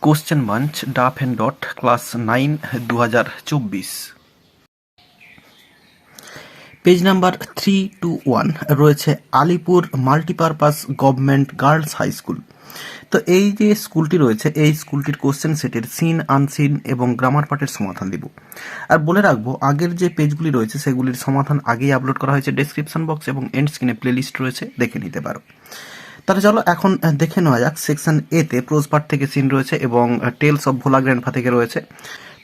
Question bunch ডাফ and dot class 9 2024 page number 321 রয়েছে Alipore multipurpose government girls high school. তো এই যে স্কুলটি রয়েছে এই স্কুলটির কোশ্চেন সেটের সিন আনসিন এবং গ্রামার পার্টের সমাধান দিব। আর বলে রাখবো আগের যে পেজগুলি রয়েছে সেগুলির সমাধান আগেই আপলোড করা হয়েছে, ডেসক্রিপশন বক্স এবং এন্ড স্ক্রিনে প্লেলিস্ট রয়েছে, দেখে নিতে পারো। তাহলে চলো এখন দেখে নেওয়া যাক। সেকশন এতে প্রোজ পার্ট থেকে সিন রয়েছে এবং টেলস অফ ভোলা গ্র্যান্ডপা থেকে রয়েছে।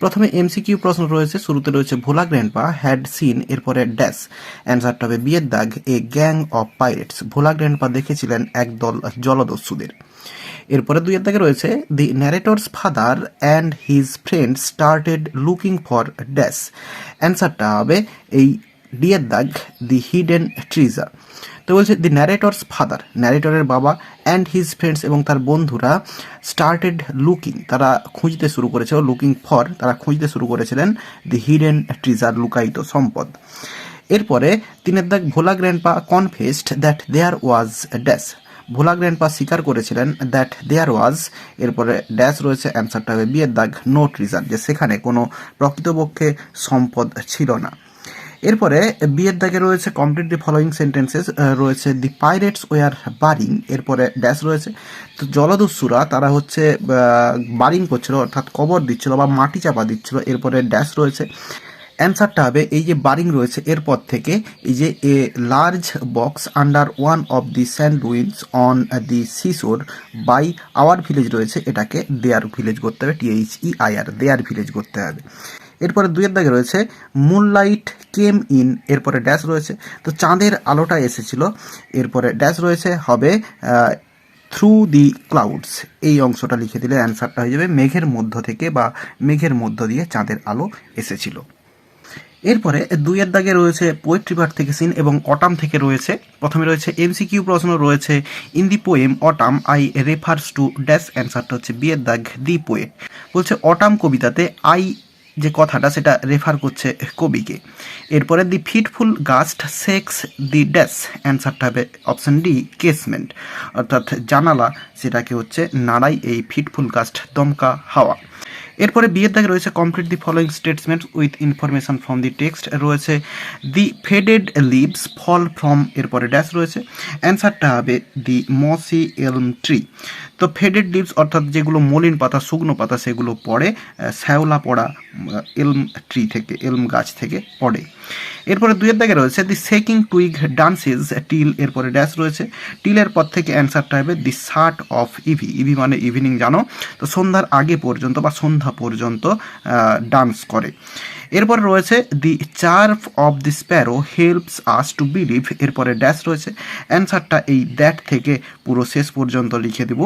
প্রথমে এমসিকিউ প্রশ্ন রয়েছে, শুরুতে রয়েছে ভোলা গ্র্যান্ডপা হ্যাড সিন, এরপরে ড্যাশ, অ্যান্সারটা হবে বিয়ের দাগ a gang of pirates. Bhola grandpa দেখেছিলেন একদল জলদস্যুদের। এরপরে দুইয়ের দাগে রয়েছে the narrator's father and his friend started looking for dash, অ্যান্সারটা হবে এই ডিয়ের দাগ দি হিডেন ট্রিজার। তো বলছে দি ন্যারেটরস ফাদার, ন্যারেটরের বাবা, অ্যান্ড হিজ ফ্রেন্ডস এবং তার বন্ধুরা, স্টার্টেড লুকিং তারা খুঁজতে শুরু করেছিল, লুকিং ফর তারা খুঁজতে শুরু করেছিলেন দি হিডেন ট্রিজার লুকায়িত সম্পদ। এরপরে তিনের দাগ Bhola grandpa confessed that there was dash, Bhola grandpa স্বীকার করেছিলেন দ্যাট দেয়ার ওয়াজ, এরপরে ড্যাশ রয়েছে, অ্যান্সারটা হবে বিয়ের দাগ নো ট্রিজার, যে সেখানে কোনো প্রকৃতপক্ষে সম্পদ ছিল না। এরপরে বিয়ের দাগে রয়েছে কমপ্লিট দি ফলোয়িং সেন্টেন্সেস রয়েছে দি পাইরেটস ওয়ার বারিং, এরপরে ড্যাশ রয়েছে। তো জলদস্যুরা তারা হচ্ছে বারিং করছিল অর্থাৎ কবর দিচ্ছিল বা মাটি চাপা দিচ্ছিল, এরপরে ড্যাশ রয়েছে। অ্যান্সারটা হবে এই যে বারিং রয়েছে এরপর থেকে এই যে a large box under one of the sand wins on the seashore by our village রয়েছে, এটাকে দেয়ার ভিলেজ করতে হবে, THEIR দেয়ার ভিলেজ করতে হবে। এরপরে দুইয়ের দাগে রয়েছে মুনলাইট কেম ইন, এরপরে ড্যাশ রয়েছে। তো চাঁদের আলোটা এসেছিল, এরপরে ড্যাশ রয়েছে, হবে থ্রু দি ক্লাউডস, এই অংশটা লিখে দিলে অ্যান্সারটা হয়ে যাবে মেঘের মধ্য থেকে বা মেঘের মধ্য দিয়ে চাঁদের আলো এসেছিল। এরপরে দুইয়ের দাগে রয়েছে পোয়েট্রি পার্ট থেকে সিন এবং অটাম থেকে রয়েছে। প্রথমে রয়েছে এমসিকিউ প্রশ্ন রয়েছে in the poem autumn I refers to dash, অ্যান্সারটা হচ্ছে বিয়ের দাগ দি পোয়েট। বলছে অটাম কবিতাতে আই যে কথাটা সেটা রেফার করছে কবিকে। এরপরে the fitful gust shakes the dash, অ্যান্সারটা হবে অপশন ডি কেসমেন্ট, অর্থাৎ জানালা সেটাকে হচ্ছে নাড়াই এই ফিটফুল গাস্ট দমকা হাওয়া। এরপরে বিয়ের দাগে রয়েছে complete the following statement with information from the text, রয়েছে দি ফেডেড লিভস ফল ফ্রম, এরপরে ড্যাশ রয়েছে, অ্যান্সারটা হবে দি মসি এলম ট্রি। তো ফেডেড লিভস অর্থাৎ যেগুলো মলিন পাতা শুকনো পাতা সেগুলো পড়ে শ্যাওলা পড়া এলম ট্রি থেকে, এলম গাছ থেকে পড়ে। এরপরে দুইয়ের দাগে রয়েছে দি শেকিং টুইগ ডান্সেস টিল, এরপরে ড্যাশ রয়েছে, টিলের পর থেকে অ্যান্সারটা হবে দি শার্ট অফ ইভি, ইভি মানে ইভিনিং জানো, তো সন্ধ্যার আগে পর্যন্ত বা সন্ধ্যা পর্যন্ত ডান্স করে। এরপরে রয়েছে the chirp of the sparrow helps us to believe, এরপরে ড্যাশ রয়েছে, অ্যান্সারটা এই দ্যাট থেকে পুরো শেষ পর্যন্ত লিখে দেব।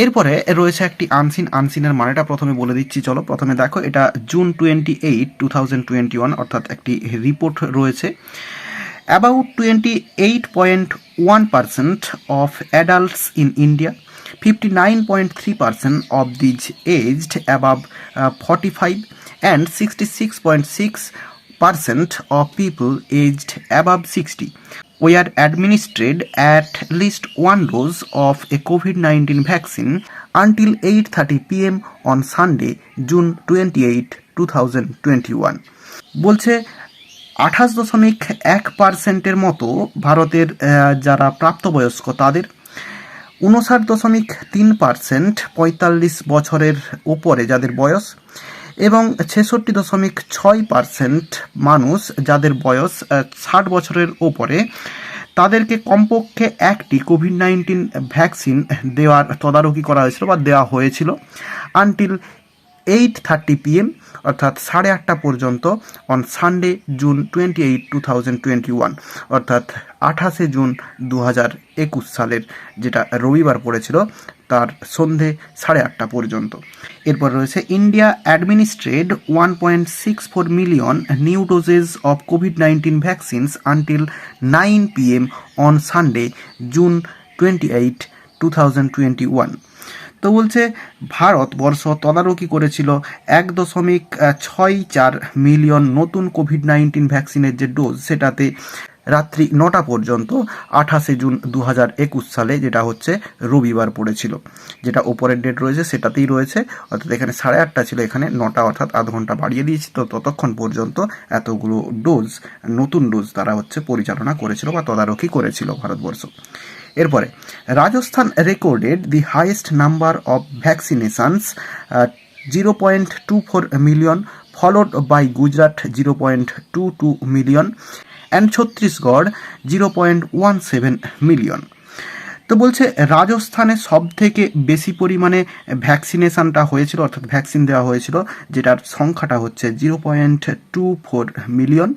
এরপরে রয়েছে একটি আনসিন, আনসিনের মানেটা প্রথমে বলে দিচ্ছি চলো। প্রথমে দেখো এটা জুন 28, 2021 অর্থাৎ একটি রিপোর্ট রয়েছে। About 28.1% of adults in India, 59.3% of these aged above 45 and 66.6% of people aged above 60 were administered at least one dose of a COVID-19 vaccine until 8:30 p.m. on Sunday, June 28, 2021. বলছে 28.1% মতো ভারতের যারা প্রাপ্তবয়স্ক তাদের, 59.3% 45 বছরের ওপরে যাদের বয়স, এবং 66.6% মানুষ যাদের বয়স 60 বছরের ওপরে, তাদেরকে কমপক্ষে একটি কোভিড-19 ভ্যাকসিন দেওয়ার তদারকি করা হয়েছিল বা দেওয়া হয়েছিল আনটিল 8:30 p.m. অর্থাৎ 8:30 পর্যন্ত অন সানডে জুন 28, 2021 অর্থাৎ 28শে জুন 2021 সালের যেটা রবিবার পড়েছিল তার সন্ধে 8:30 পর্যন্ত। এরপর রয়েছে India administered 1.64 million new doses of কোভিড-19 vaccines until 9 p.m. On Sunday June 28, 2021। তো বলছে ভারতবর্ষ তদারকি করেছিল 1.64 মিলিয়ন নতুন কোভিড-19 ভ্যাকসিনের যে ডোজ সেটাতে রাত্রি 9টা পর্যন্ত 28শে জুন 2021 সালে, যেটা হচ্ছে রবিবার পড়েছিল। যেটা ওপরের ডেট রয়েছে সেটাতেই রয়েছে, অর্থাৎ এখানে 8:30 ছিল, এখানে 9টা, অর্থাৎ আধ ঘন্টা বাড়িয়ে দিয়েছি। তো ততক্ষণ পর্যন্ত এতগুলো ডোজ, নতুন ডোজ তারা হচ্ছে পরিচালনা করেছিল বা তদারকি করেছিল ভারতবর্ষ। এরপরে Rajasthan recorded the highest number of ভ্যাকসিনেশনস 0.24 million, followed by Gujarat 0.22 million and Chhattisgarh 0.17 million. তো বলছে রাজস্থানে সব থেকে বেশি পরিমাণে ভ্যাকসিনেশনটা হয়েছিল, অর্থাৎ ভ্যাকসিন দেওয়া হয়েছিল, যেটার সংখ্যাটা হচ্ছে 0.24 মিলিয়ন।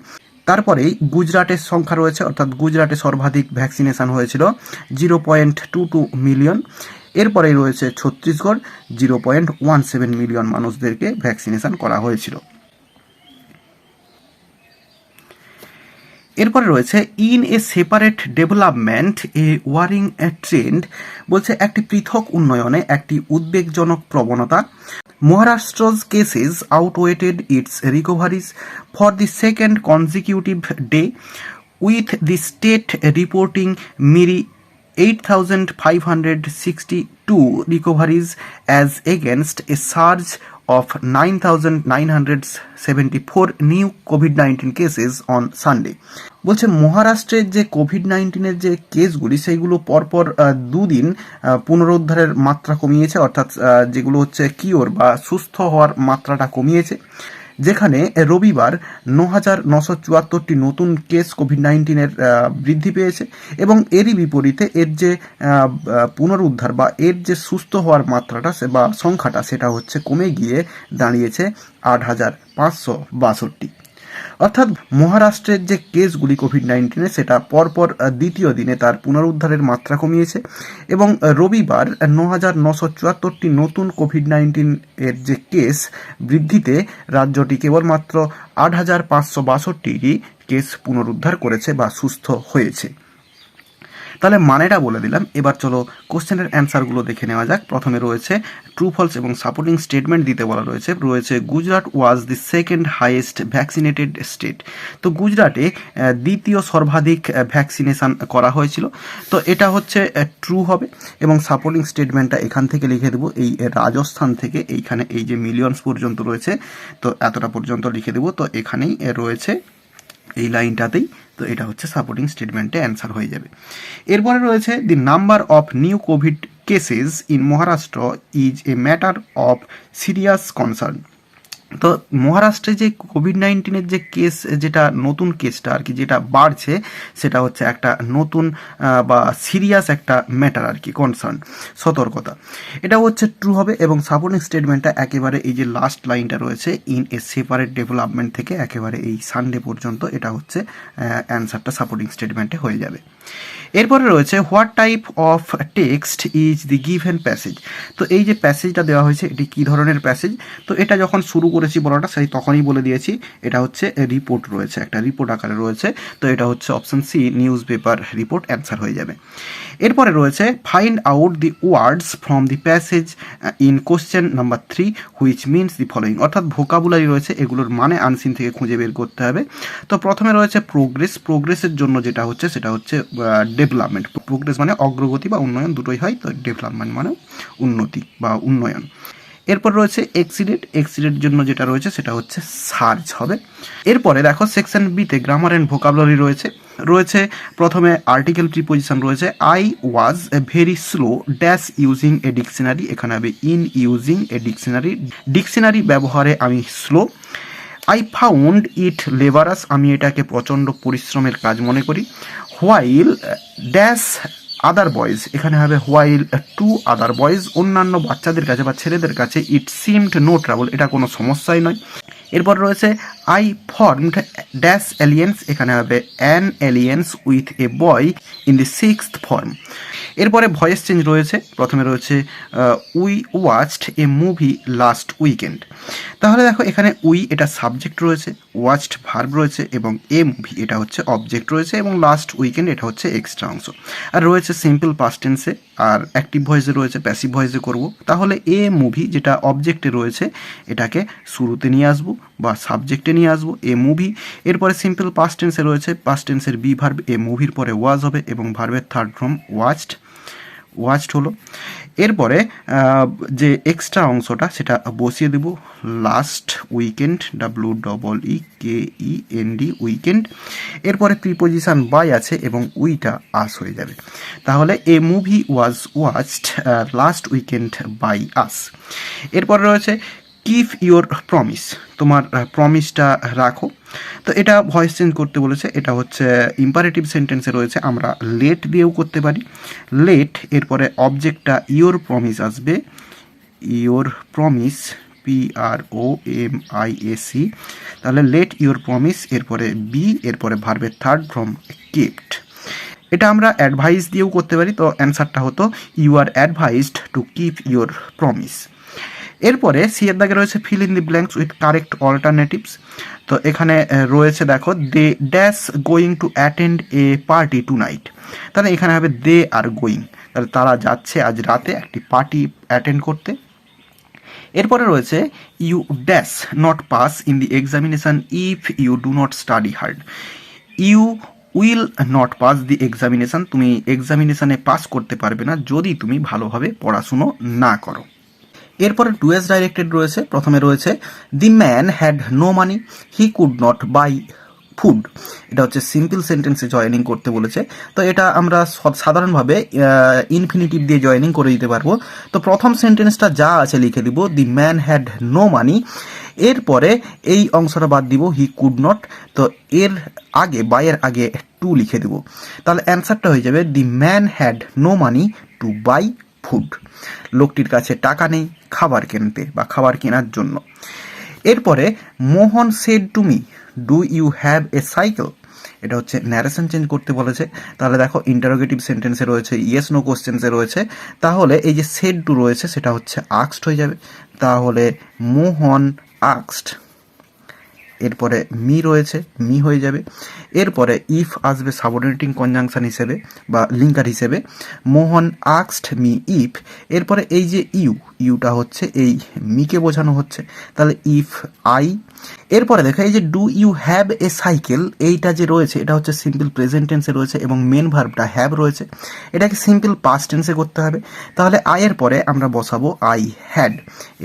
তারপরেই গুজরাটের সংখ্যা রয়েছে, অর্থাৎ গুজরাটে সর্বাধিক ভ্যাকসিনেশন হয়েছিল 0.22 মিলিয়ন। এরপরেই রয়েছে ছত্তিশগড়, 0.17 মিলিয়ন মানুষদেরকে ভ্যাকসিনেশন করা হয়েছিল। এরপরে রয়েছে in a separate development a worrying trend, বলছে একটি পৃথক উন্নয়নে একটি উদ্বেগজনক প্রবণতা। Maharashtra's cases outweighed its recoveries for the second consecutive day, with the state reporting mere 8,562 recoveries as against a surge of 9,974 new COVID-19 cases on Sunday. বলছে মহারাষ্ট্রের যে কোভিড-19-এর যে কেসগুলি সেইগুলো পরপর দুদিন পুনরুদ্ধারের মাত্রা কমিয়েছে, অর্থাৎ যেগুলো হচ্ছে কিওর বা সুস্থ হওয়ার মাত্রাটা কমিয়েছে, যেখানে রবিবার 9,974টি নতুন কেস কোভিড-19-এর বৃদ্ধি পেয়েছে, এবং এরই বিপরীতে এর যে পুনরুদ্ধার বা এর যে সুস্থ হওয়ার মাত্রাটা বা সংখ্যাটা সেটা হচ্ছে কমে গিয়ে দাঁড়িয়েছে 8,562। অর্থাৎ মহারাষ্ট্রের যে কেসগুলি কোভিড-19 সেটা পরপর দ্বিতীয় দিনে তার পুনরুদ্ধারের মাত্রা কমিয়েছে, এবং রবিবার 9,974টি নতুন কোভিড-19 এর যে কেস বৃদ্ধিতে রাজ্যটি কেবলমাত্র 8,562টি কেস পুনরুদ্ধার করেছে বা সুস্থ হয়েছে। তাহলে মানেটা বলে দিলাম, এবার চলো কোশ্চেনের অ্যান্সারগুলো দেখে নেওয়া যাক। প্রথমে রয়েছে ট্রু ফলস এবং সাপোর্টিং স্টেটমেন্ট দিতে বলা রয়েছে Gujarat was the second highest vaccinated state. তো গুজরাটে দ্বিতীয় সর্বাধিক ভ্যাকসিনেশন করা হয়েছিল, তো এটা হচ্ছে ট্রু হবে। এবং সাপোর্টিং স্টেটমেন্টটা এখান থেকে লিখে দেবো, এই রাজস্থান থেকে এইখানে এই যে মিলিয়নস পর্যন্ত রয়েছে, তো এতটা পর্যন্ত লিখে দেবো, তো এখানেই রয়েছে এই লাইনটাতেই, তো এটা হচ্ছে সাপোর্টিং স্টেটমেন্টে অ্যান্সার হয়ে যাবে। এরপরে রয়েছে the number of new Covid cases in Maharashtra is a matter of serious concern. তো মহারাষ্ট্রে যে কোভিড-19-এর যে কেস, যেটা নতুন কেসটা আর কি যেটা বাড়ছে, সেটা হচ্ছে একটা নতুন বা সিরিয়াস একটা ম্যাটার আর কি, কনসার্ন, সতর্কতা। এটা হচ্ছে ট্রু হবে। এবং সাপোর্টিং স্টেটমেন্টটা একেবারে এই যে লাস্ট লাইনটা রয়েছে ইন এ সেপারেট ডেভেলপমেন্ট থেকে একেবারে এই সানডে পর্যন্ত, এটা হচ্ছে অ্যান্সারটা সাপোর্টিং স্টেটমেন্টে হয়ে যাবে। এরপরে রয়েছে what type of text is the given passage. তো এই যে প্যাসেজটা দেওয়া হয়েছে এটি কী ধরনের প্যাসেজ, তো এটা যখন শুরু করেছি বলাটা সেই তখনই বলে দিয়েছি, এটা হচ্ছে রিপোর্ট রয়েছে, একটা রিপোর্ট আকারে রয়েছে, তো এটা হচ্ছে option C, newspaper report, answer হয়ে যাবে। এরপরে রয়েছে find out the words from the passage in question number 3 which means the following, অর্থাৎ ভোকাবুলারি রয়েছে, এগুলোর মানে আনসিন থেকে খুঁজে বের করতে হবে। তো প্রথমে রয়েছে প্রোগ্রেস, প্রোগ্রেসের জন্য যেটা হচ্ছে সেটা হচ্ছে ডেভেলপমেন্ট, প্রোগ্রেস মানে অগ্রগতি বা উন্নয়ন দুটোই হয়, তো ডেভেলপমেন্ট মানে উন্নতি বা উন্নয়ন। এরপর রয়েছে এক্সিডেন্ট, এক্সিডেন্টের জন্য যেটা রয়েছে সেটা হচ্ছে সার্চ হবে। এরপরে দেখো সেকশন বিতে গ্রামার অ্যান্ড ভোকাবুলারি রয়েছে প্রথমে আর্টিকেল প্রিপোজিশন রয়েছে I was very slow dash using a dictionary, এখানে হবে in using a dictionary, dictionary ব্যবহারে আমি স্লো। আই ফাউন্ড ইট লেবারাস, আমি এটাকে প্রচণ্ড পরিশ্রমের কাজ মনে করি। হোয়াইল ড্যাশ আদার বয়েজ, এখানে হবে হোয়াইল টু আদার বয়েজ, অন্যান্য বাচ্চাদের কাছে বা ছেলেদের কাছে ইট সিমড নো ট্রাবল, এটা কোনো সমস্যাই নয়। এরপর রয়েছে আই ফর্মড ড্যাশ এলিয়েন্স, এখানে হবে an aliens with a boy in the 6th form. এরপরে ভয়েস চেঞ্জ রয়েছে, প্রথমে রয়েছে we watched A movie last weekend. তাহলে দেখো এখানে উই এটা সাবজেক্ট রয়েছে, ওয়াচড ভার্ব রয়েছে এবং এ মুভি এটা হচ্ছে অবজেক্ট রয়েছে এবং লাস্ট উইকেন্ড এটা হচ্ছে এক্সট্রা অংশ। আর রয়েছে সিম্পল পাস্ট টেন্সে আর অ্যাক্টিভ ভয়েসে রয়েছে, প্যাসিভ ভয়েসে করব। তাহলে এ মুভি যেটা অবজেক্টে রয়েছে এটাকে শুরুতে নিয়ে আসবো বা সাবজেক্টে নিয়ে আসবো, এ মুভি। এরপরে সিম্পল পাস্ট টেন্সে রয়েছে, পাস্ট টেন্সের বি ভার্ব এ মুভির পরে ওয়াজ হবে এবং ভার্বের থার্ড ফর্ম ওয়াচড হলো। এরপরে যে এক্সট্রা অংশটা সেটা বসিয়ে দেব লাস্ট উইকেন্ড, WEEKEND উইকেন্ড। এরপরে প্রিপোজিশন বাই আছে এবং উইটা আস হয়ে যাবে। তাহলে a movie was watched last weekend by us. এরপরে রয়েছে কিপ ইউর প্রমিস, তোমার প্রমিসটা রাখো। তো এটা ভয়েস চেঞ্জ করতে বলেছে, এটা হচ্ছে ইম্পারেটিভ সেন্টেন্সে রয়েছে, আমরা লেট দিয়েও করতে পারি। লেট এরপরে অবজেক্টটা ইওর প্রমিস আসবে, ইওর প্রমিস PROMIS, তাহলে লেট ইওর প্রমিস, এরপরে বি, এরপরে ভার্বের থার্ড ফর্ম কেপ্ট। এটা আমরা অ্যাডভাইস দিয়েও করতে পারি, তো অ্যান্সারটা হতো you are advised to keep your promise. এরপরে সি এর দাগে রয়েছে fill in the blanks with correct alternatives. তো এখানে রয়েছে দেখো they dash going to attend a party tonight, তাহলে এখানে হবে দে আর গোয়িং, তাহলে তারা যাচ্ছে আজ রাতে একটি পার্টি অ্যাটেন্ড করতে। এরপরে রয়েছে you dash not pass in the examination if you do not study hard. You will not pass the examination, তুমি এক্সামিনেশনে পাস করতে পারবে না যদি তুমি ভালোভাবে পড়াশুনো না করো। এরপরে ডুয়েস ডাইরেক্টেড রয়েছে, প্রথমে রয়েছে the man had no money he could not buy food, এটা হচ্ছে সিম্পল সেন্টেন্সে জয়েনিং করতে বলেছে। তো এটা আমরা সাধারণভাবে ইনফিনিটিভ দিয়ে জয়েনিং করে দিতে পারবো। তো প্রথম সেন্টেন্সটা যা আছে লিখে দিব the man had no money, এরপরে এই অংশটা বাদ দিব হি কুড নট, তো এর আগে বাইয়ের আগে টু লিখে দিব, তাহলে অ্যান্সারটা হয়ে যাবে the man had no money to buy food, লোকটির কাছে টাকা নেই খাবার কিনতে বা খাবার কেনার জন্য। এরপরে Mohan said to me do you have a cycle, এটা হচ্ছে ন্যারেশন চেঞ্জ করতে বলেছে। তাহলে দেখো ইন্টারোগেটিভ সেন্টেন্সে রয়েছে, ইয়েস নো কোশ্চেন্সে রয়েছে, তাহলে এই যে সেড টু রয়েছে সেটা হচ্ছে আক্সড হয়ে যাবে, তাহলে মোহন আক্সড। এরপরে মি রয়েছে, মি হয়ে যাবে। এরপরে ইফ আসবে সাবঅর্ডিনেটিং কনজাংশন হিসেবে বা লিঙ্কার হিসেবে, মোহন আক্সড মি ইফ। এরপরে এই যে ইউটা হচ্ছে এই মিকে বোঝানো হচ্ছে, তাহলে ইফ আই। এরপরে দেখো এই যে do you have a cycle, এইটা যে রয়েছে এটা হচ্ছে সিম্পল প্রেজেন্ট টেন্সে রয়েছে এবং মেন ভার্বটা হ্যাভ রয়েছে, এটাকে সিম্পল পাস্ট টেন্সে করতে হবে। তাহলে আয়ের পরে আমরা বসাবো আই হ্যাড,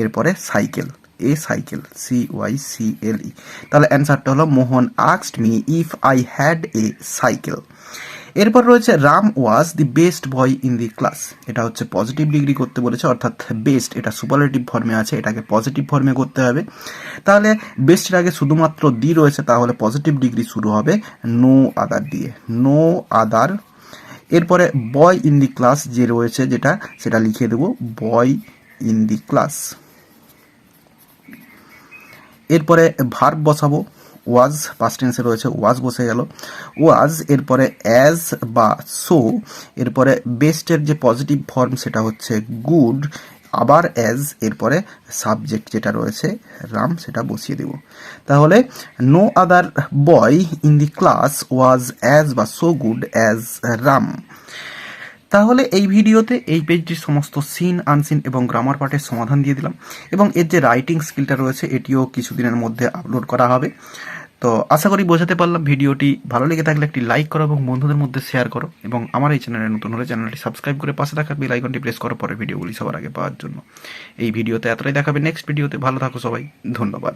এরপরে সাইকেল, এ সাইকেল CYCLE, তাহলে অ্যান্সারটা হলো Mohan asked me if I had a cycle. এরপর রয়েছে Ram was the best boy in the class, এটা হচ্ছে পজিটিভ ডিগ্রি করতে বলেছে, অর্থাৎ বেস্ট এটা সুপারলেটিভ ফর্মে আছে, এটাকে পজিটিভ ফর্মে করতে হবে। তাহলে বেস্টের আগে শুধুমাত্র দি রয়েছে, তাহলে পজিটিভ ডিগ্রি শুরু হবে নো আদার দিয়ে, নো আদার। এরপরে বয় ইন দি ক্লাস যে রয়েছে যেটা সেটা লিখে দেবো বয় ইন দি ক্লাস। এরপরে ভার্ব বসাবো, ওয়াজ পাস্ট টেন্সে রয়েছে, ওয়াজ বসে গেল ওয়াজ। এরপরে অ্যাজ বা সো, এরপরে বেস্টের যে পজিটিভ ফর্ম সেটা হচ্ছে গুড, আবার অ্যাজ, এরপরে সাবজেক্ট যেটা রয়েছে রাম সেটা বসিয়ে দেব। তাহলে no other boy in the class was as বা সো গুড অ্যাজ রাম। তাহলে এই ভিডিওতে এই পেজটির সমস্ত সিন আনসিন এবং গ্রামার পার্টের সমাধান দিয়ে দিলাম এবং এর যে রাইটিং স্কিলটা রয়েছে এটিও কিছুদিনের মধ্যে আপলোড করা হবে। তো আশা করি বোঝাতে পারলাম। ভিডিওটি ভালো লেগে থাকলে একটি লাইক করো এবং বন্ধুদের মধ্যে শেয়ার করো এবং আমার এই চ্যানেলে নতুন হলে চ্যানেলটি সাবস্ক্রাইব করে পাশে থাকা বেল আইকনটি প্রেস করো পরে ভিডিওগুলি সবার আগে পাওয়ার জন্য। এই ভিডিওতে এতটাই দেখাবে, নেক্সট ভিডিওতে ভালো থাকো সবাই, ধন্যবাদ।